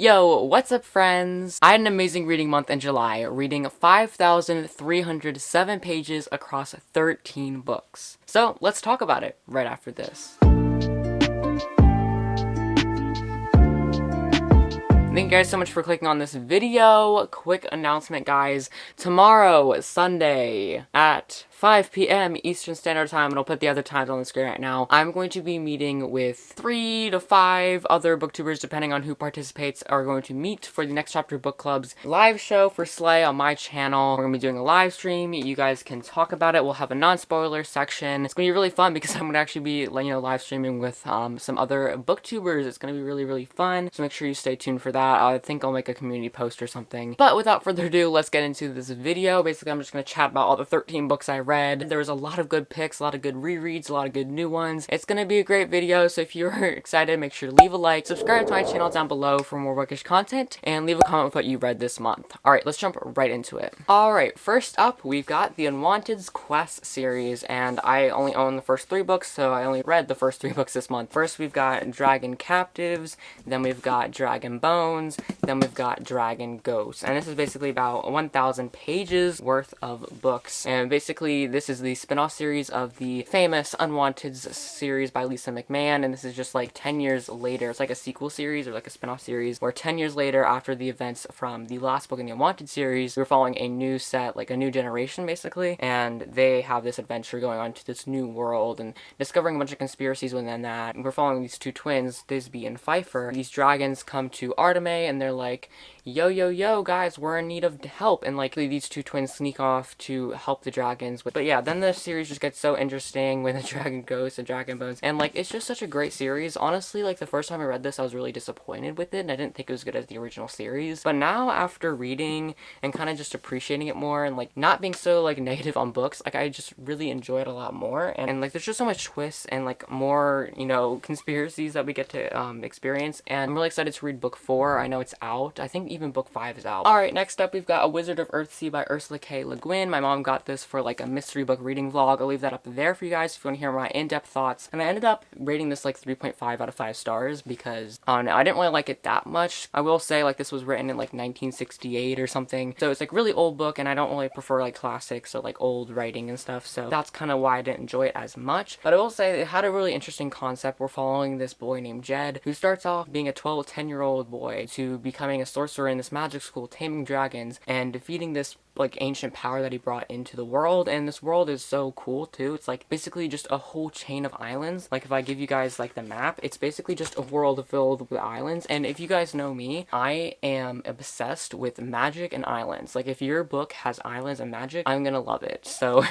Yo, what's up friends? I had an amazing reading month in July, reading 5,307 pages across 13 books. So let's talk about it right after this. Thank you guys so much for clicking on this video. Quick announcement, guys. Tomorrow, Sunday, at 5 p.m. Eastern Standard Time, and I'll put the other times on the screen right now, I'm going to be meeting with 3 to 5 other booktubers, depending on who participates, are going to meet for the Next Chapter Book Club's live show for Slay on my channel. We're going to be doing a live stream. You guys can talk about it. We'll have a non-spoiler section. It's going to be really fun because I'm going to actually be, live streaming with some other booktubers. It's going to be really fun, so make sure you stay tuned for that. I think I'll make a community post or something. But without further ado, let's get into this video. Basically, I'm just going to chat about all the 13 books I read. There was a lot of good picks, a lot of good rereads, a lot of good new ones. It's going to be a great video, so if you're excited, make sure to leave a like, subscribe to my channel down below for more bookish content, and leave a comment with what you read this month. Alright, let's jump right into it. Alright, first up, we've got the Unwanted Quest series, and I only own the first 3 books, so I only read the first 3 books this month. First, we've got Dragon Captives, then we've got Dragon Bones, then we've got Dragon Ghosts, and this is basically about 1,000 pages worth of books, and basically this is the spin-off series of the famous Unwanted series by Lisa McMahon, and this is just like 10 years later. It's like a sequel series or like a spin-off series where 10 years later, after the events from the last book in the Unwanted series, we're following a new set, like a new generation basically, and they have this adventure going on to this new world and discovering a bunch of conspiracies within that. And we're following these 2 twins, Thisbe and Pfeiffer. These dragons come to Arteme and they're like, yo guys, we're in need of help, and like these 2 twins sneak off to help the dragons. But yeah, then the series just gets so interesting with the Dragon Ghosts and Dragon Bones, and like it's just such a great series. Honestly, like the first time I read this, I was really disappointed with it, and I didn't think it was good as the original series. But now, after reading and kind of just appreciating it more, and like not being so like negative on books, like I just really enjoy it a lot more. And like there's just so much twists and like more, conspiracies that we get to experience. And I'm really excited to read book 4. I know it's out. I think even book 5 is out. Alright, next up we've got A Wizard of Earthsea by Ursula K. Le Guin. My mom got this for like a mystery book reading vlog. I'll leave that up there for you guys if you want to hear my in-depth thoughts. And I ended up rating this like 3.5 out of 5 stars because, I don't know, I didn't really like it that much. I will say like this was written in like 1968 or something. So it's like really old book, and I don't really prefer like classics or like old writing and stuff. So that's kind of why I didn't enjoy it as much. But I will say it had a really interesting concept. We're following this boy named Jed, who starts off being a 10-year-old boy to becoming a sorcerer in this magic school, taming dragons and defeating this like ancient power that he brought into the world. And this world is so cool too. It's like basically just a whole chain of islands. Like if I give you guys like the map, it's basically just a world filled with islands. And if you guys know me, I am obsessed with magic and islands. Like if your book has islands and magic, I'm gonna love it. So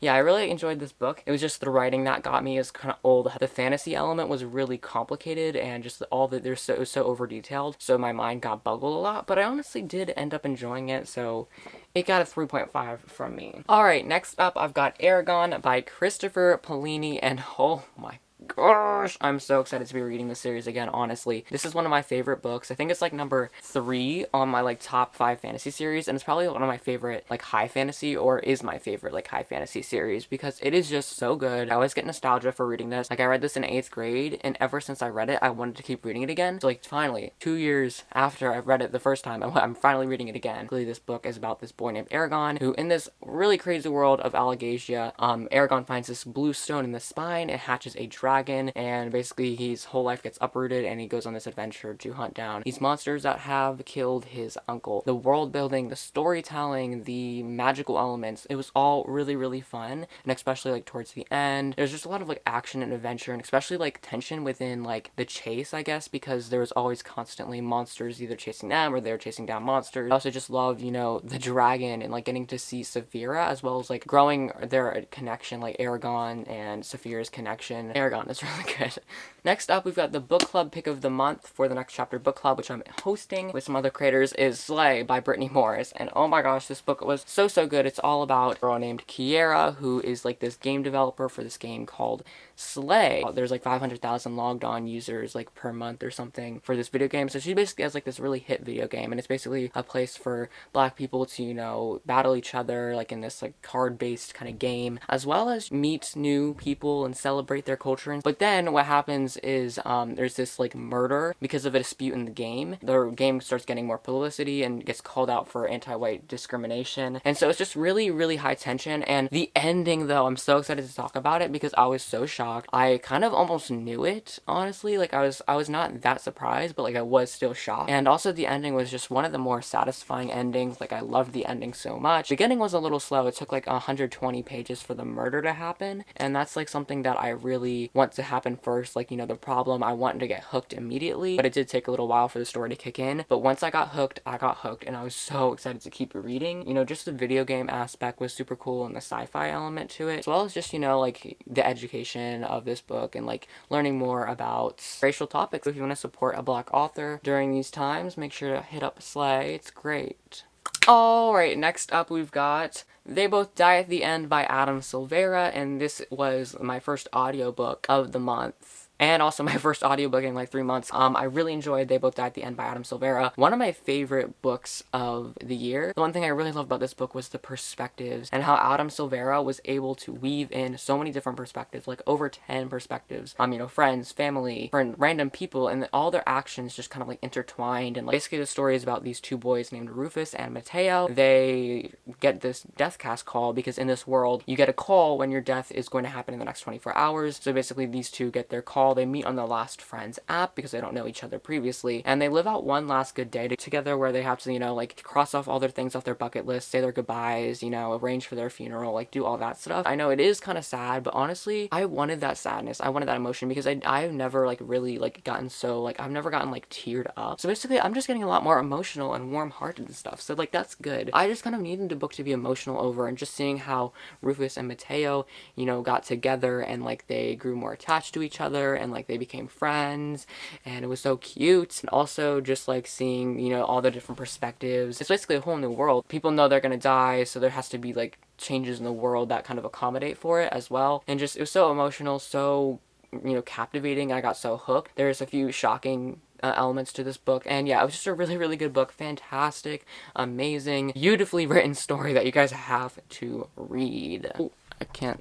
yeah, I really enjoyed this book. It was just the writing that got me. Is kind of old. The fantasy element was really complicated, and just all that it was so over detailed, so my mind got boggled a lot. But I honestly did end up enjoying it, so it got a 3.5 from me. Alright, next up I've got Aragon by Christopher Paolini, and oh my gosh, I'm so excited to be reading this series again, honestly. This is one of my favorite books. I think it's like number 3 on my like top 5 fantasy series, and it's probably one of my favorite like high fantasy, or is my favorite like high fantasy series, because it is just so good. I always get nostalgia for reading this. Like I read this in 8th grade, and ever since I read it, I wanted to keep reading it again. So like finally, 2 years after I read it the first time, I'm finally reading it again. Really, this book is about this boy named Aragon, who in this really crazy world of Alagasia, Aragon finds this blue stone in the spine. It hatches a dragon, and basically his whole life gets uprooted, and he goes on this adventure to hunt down these monsters that have killed his uncle. The world building, the storytelling, the magical elements, it was all really fun. And especially like towards the end, there's just a lot of like action and adventure, and especially like tension within like the chase, I guess, because there was always constantly monsters either chasing them or they're chasing down monsters. I also just loved, the dragon, and like getting to see Saphira, as well as like growing their connection, like Aragon and Saphira's connection. Aragon is really good. Next up, we've got the book club pick of the month for the Next Chapter Book Club, which I'm hosting with some other creators, is Slay by Brittany Morris. And oh my gosh, this book was so good. It's all about a girl named Kiera, who is like this game developer for this game called slay. There's like 500,000 logged on users like per month or something for this video game. So she basically has like this really hit video game, and it's basically a place for black people to, you know, battle each other like in this like card-based kind of game, as well as meet new people and celebrate their culture. But then what happens is there's this like murder because of a dispute in the game. The game starts getting more publicity and gets called out for anti-white discrimination, and so it's just really high tension. And the ending, though, I'm so excited to talk about it because I was so shocked. I kind of almost knew it, honestly. Like I was not that surprised, but like I was still shocked. And also the ending was just one of the more satisfying endings. Like I loved the ending so much. The beginning was a little slow. It took like 120 pages for the murder to happen, and that's like something that I really want to happen first. Like, you know, the problem, I wanted to get hooked immediately, but it did take a little while for the story to kick in. But once I got hooked, and I was so excited to keep reading. You know, just the video game aspect was super cool, and the sci-fi element to it, as well as just, you know, like the education of this book and like learning more about racial topics. If you want to support a black author during these times, make sure to hit up Slay. It's great. Alright, next up we've got They Both Die at the End by Adam Silvera, and this was my first audiobook of the month. And also my first audiobook in like 3 months. I really enjoyed They Both Die at the End by Adam Silvera. One of my favorite books of the year. The one thing I really loved about this book was the perspectives and how Adam Silvera was able to weave in so many different perspectives, like over 10 perspectives. You know, friends, family, random people, and all their actions just kind of like intertwined. And like, basically the story is about these two boys named Rufus and Mateo. They get this deathcast call because in this world, you get a call when your death is going to happen in the next 24 hours. So basically these two get their call. They meet on the Last Friends app because they don't know each other previously, and they live out one last good day together where they have to, you know, like cross off all their things off their bucket list, say their goodbyes, you know, arrange for their funeral, like do all that stuff. I know it is kind of sad, but honestly, I wanted that sadness. I wanted that emotion because I've never like really like gotten so like I've never gotten like teared up. So basically, I'm just getting a lot more emotional and warm-hearted and stuff. So like that's good. I just kind of needed the book to be emotional over, and just seeing how Rufus and Mateo, you know, got together and like they grew more attached to each other, and like they became friends, and it was so cute. And also just like seeing, you know, all the different perspectives. It's basically a whole new world. People know they're gonna die, so there has to be like changes in the world that kind of accommodate for it as well. And just, it was so emotional, so, you know, captivating. I got so hooked. There's a few shocking elements to this book, and yeah, it was just a really good book. Fantastic, amazing, beautifully written story that you guys have to read. Ooh, I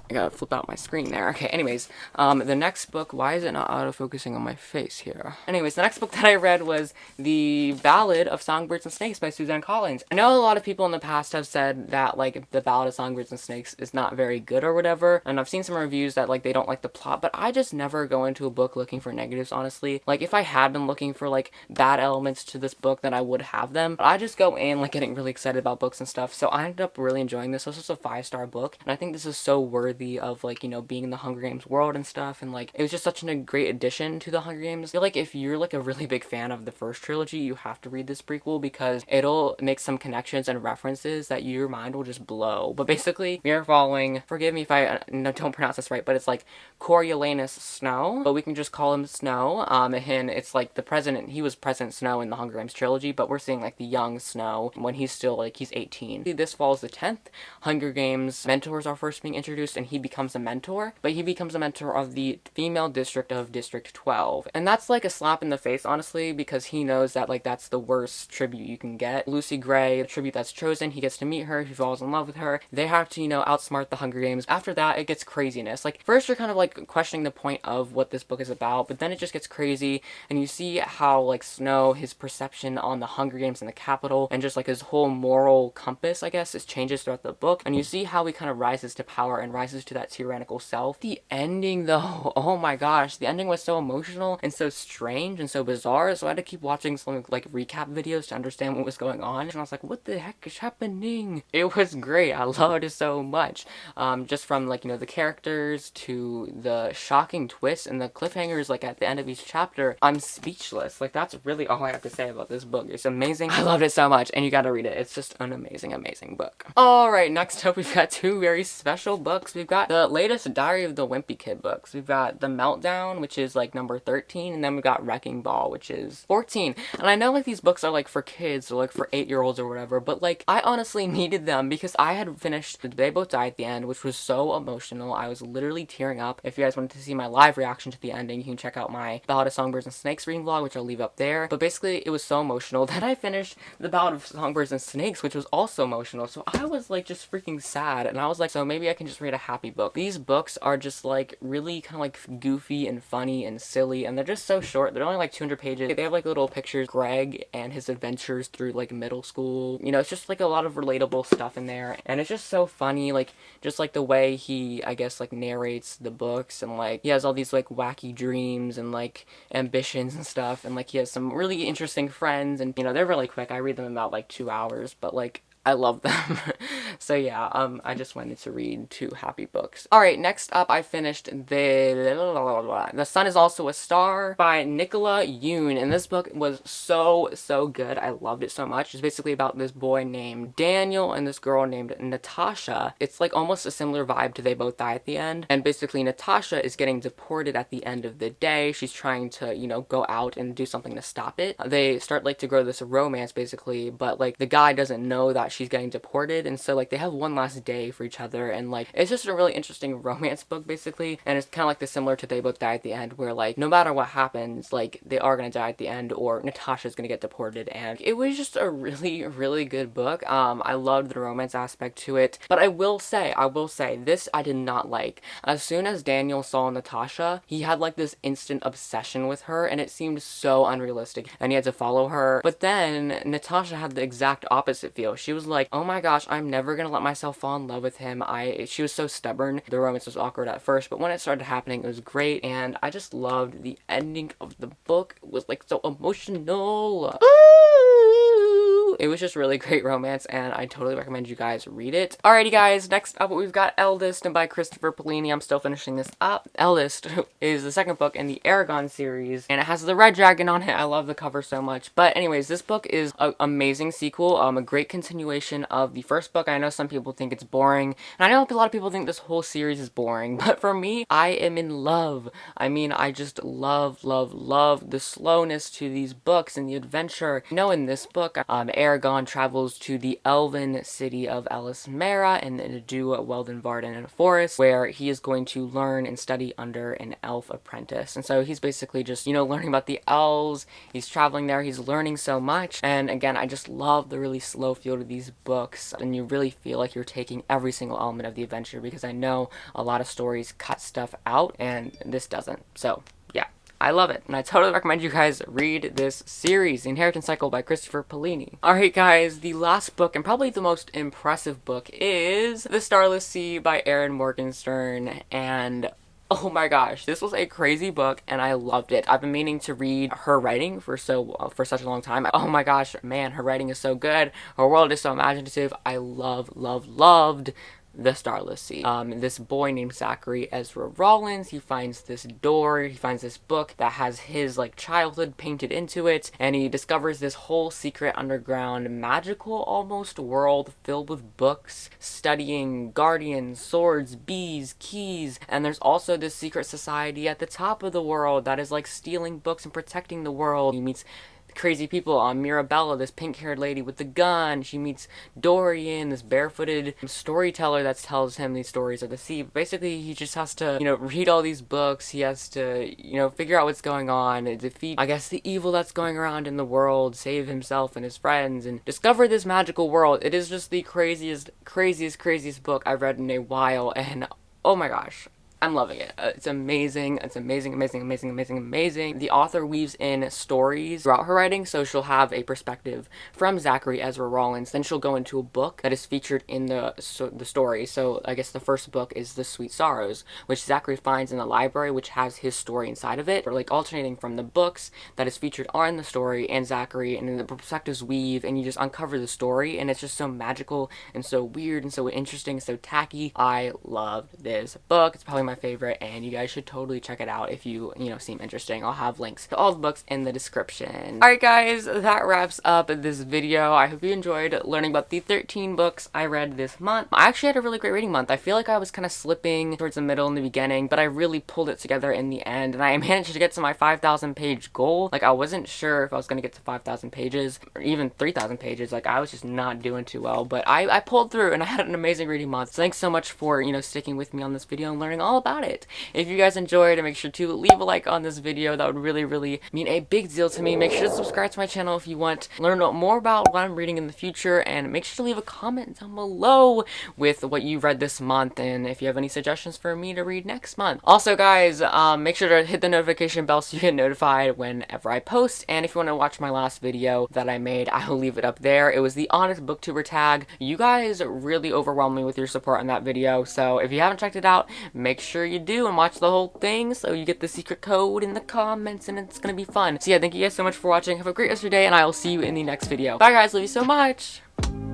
gotta flip out my screen there. Okay, anyways, the next book, why is it not autofocusing on my face here? Anyways, the next book that I read was The Ballad of Songbirds and Snakes by Suzanne Collins. I know a lot of people in the past have said that, like, The Ballad of Songbirds and Snakes is not very good or whatever, and I've seen some reviews that, like, they don't like the plot, but I just never go into a book looking for negatives, honestly. Like, if I had been looking for, like, bad elements to this book, then I would have them, but I just go in, like, getting really excited about books and stuff, so I ended up really enjoying this. This was a 5-star book, and I think this is so worthy of, like, you know, being in the Hunger Games world and stuff, and like it was just such a great addition to the Hunger Games. I feel like if you're like a really big fan of the first trilogy, you have to read this prequel because it'll make some connections and references that your mind will just blow. But basically, we are following, forgive me if I don't pronounce this right, but it's like Coriolanus Snow, but we can just call him Snow. And it's like the president, he was President Snow in the Hunger Games trilogy, but we're seeing like the young Snow when he's still like, he's 18. This falls the 10th Hunger Games. Mentors are first being introduced, and he becomes a mentor, but he becomes a mentor of the female district of District 12. And that's like a slap in the face, honestly, because he knows that like that's the worst tribute you can get. Lucy Gray, the tribute that's chosen, he gets to meet her, he falls in love with her. They have to, you know, outsmart the Hunger Games. After that, it gets craziness. Like, first you're kind of like questioning the point of what this book is about, but then it just gets crazy, and you see how like Snow, his perception on the Hunger Games and the Capitol, and just like his whole moral compass, I guess, is changes throughout the book, and you see how he kind of rises to power and rises to that tyrannical self. The ending, though, oh my gosh, the ending was so emotional and so strange and so bizarre, so I had to keep watching some like recap videos to understand what was going on, and I was like, what the heck is happening? It was great. I loved it so much. Just from like, you know, the characters to the shocking twists and the cliffhangers like at the end of each chapter. I'm speechless. Like, that's really all I have to say about this book. It's amazing. I loved it so much, and you gotta read it. It's just an amazing book. Alright, next up we've got two very special books. We've got the latest Diary of the Wimpy Kid books. We've got the Meltdown, which is like number 13, and then we've got Wrecking Ball, which is 14. And I know like these books are like for kids or like for 8-year-olds or whatever, but like I honestly needed them because I had finished They Both Die at the End, which was so emotional. I was literally tearing up. If you guys wanted to see my live reaction to the ending, you can check out my Ballad of Songbirds and Snakes reading vlog, which I'll leave up there. But basically, it was so emotional that I finished the Ballad of Songbirds and Snakes, which was also emotional. So I was like just freaking sad, and I was like, so maybe I can just read a happy book. These books are just like really kind of like goofy and funny and silly, and they're just so short. They're only like 200 pages. They have like little pictures, Greg and his adventures through like middle school. You know, it's just like a lot of relatable stuff in there, and it's just so funny, like just like the way he, I guess, like narrates the books, and like he has all these like wacky dreams and like ambitions and stuff, and like he has some really interesting friends, and you know, they're really quick. I read them in about like 2 hours, but like I love them. So yeah, I just wanted to read 2 happy books. Alright, next up I finished The Sun Is Also a Star by Nicola Yoon, and this book was so good. I loved it so much. It's basically about this boy named Daniel and this girl named Natasha. It's like almost a similar vibe to They Both Die at the End, and basically Natasha is getting deported at the end of the day. She's trying to, you know, go out and do something to stop it. They start like to grow this romance basically, but like the guy doesn't know that she's getting deported, and so like they have one last day for each other, and like it's just a really interesting romance book basically, and it's kind of like the similar to They Both Die at the End, where like no matter what happens, like they are gonna die at the end, or Natasha's gonna get deported. And it was just a really good book. I loved the romance aspect to it, but I will say this I did not like. As soon as Daniel saw Natasha, he had like this instant obsession with her, and it seemed so unrealistic, and he had to follow her. But then Natasha had the exact opposite feel. She was like, oh my gosh, I'm never gonna let myself fall in love with him. She was so stubborn. The romance was awkward at first, but when it started happening, it was great, and I just loved the ending of the book. It was like so emotional. Ooh! It was just really great romance, and I totally recommend you guys read it. Alrighty guys, next up we've got Eldest by Christopher Polini. I'm still finishing this up. Eldest is the second book in the Aragon series, and it has the red dragon on it. I love the cover so much. But anyways, this book is an amazing sequel, a great continuation of the first book. I know some people think it's boring, and I know a lot of people think this whole series is boring, but for me, I am in love. I mean, I just love the slowness to these books and the adventure. You know, in this book, Aragon travels to the elven city of Elismera and to do Weldenvarden in a forest, where he is going to learn and study under an elf apprentice. And so he's basically just, you know, learning about the elves. He's traveling there, he's learning so much, and again, I just love the really slow feel to these books, and you really feel like you're taking every single element of the adventure, because I know a lot of stories cut stuff out, and this doesn't. So yeah, I love it, and I totally recommend you guys read this series, The Inheritance Cycle by Christopher Polini. Alright guys, the last book, and probably the most impressive book, is The Starless Sea by Erin Morgenstern, and oh my gosh, this was a crazy book, and I loved it. I've been meaning to read her writing for such a long time. Oh my gosh, man, her writing is so good. Her world is so imaginative. I loved The Starless Sea. This boy named Zachary Ezra Rollins, he finds this door, he finds this book that has his like childhood painted into it, and he discovers this whole secret underground magical almost world filled with books studying guardians, swords, bees, keys, and there's also this secret society at the top of the world that is like stealing books and protecting the world. He meets crazy people. Mirabella, this pink-haired lady with the gun. She meets Dorian, this barefooted storyteller that tells him these stories of the sea. Basically, he just has to, you know, read all these books. He has to, you know, figure out what's going on, and defeat, I guess, the evil that's going around in the world, save himself and his friends, and discover this magical world. It is just the craziest book I've read in a while, and oh my gosh, I'm loving it. It's amazing. It's amazing. The author weaves in stories throughout her writing, so she'll have a perspective from Zachary Ezra Rollins. Then she'll go into a book that is featured in the story. So I guess the first book is The Sweet Sorrows, which Zachary finds in the library, which has his story inside of it. Or like alternating from the books that is featured on the story and Zachary, and then the perspectives weave, and you just uncover the story, and it's just so magical and so weird and so interesting and so tacky. I loved this book. It's probably my my favorite, and you guys should totally check it out if you know, seem interesting. I'll have links to all the books in the description. Alright guys, that wraps up this video. I hope you enjoyed learning about the 13 books I read this month. I actually had a really great reading month. I feel like I was kind of slipping towards the middle in the beginning, but I really pulled it together in the end, and I managed to get to my 5,000 page goal. Like, I wasn't sure if I was going to get to 5,000 pages or even 3,000 pages. Like, I was just not doing too well, but I pulled through and I had an amazing reading month. So thanks so much for, you know, sticking with me on this video and learning all about it. If you guys enjoyed, make sure to leave a like on this video. That would really mean a big deal to me. Make sure to subscribe to my channel if you want to learn more about what I'm reading in the future, and make sure to leave a comment down below with what you read this month and if you have any suggestions for me to read next month. Also guys, make sure to hit the notification bell so you get notified whenever I post, and if you want to watch my last video that I made, I will leave it up there. It was the Honest Booktuber tag. You guys really overwhelmed me with your support on that video, so if you haven't checked it out, make sure you do and watch the whole thing so you get the secret code in the comments, and it's gonna be fun. So yeah, thank you guys so much for watching. Have a great rest of your day, and I will see you in the next video. Bye guys, love you so much!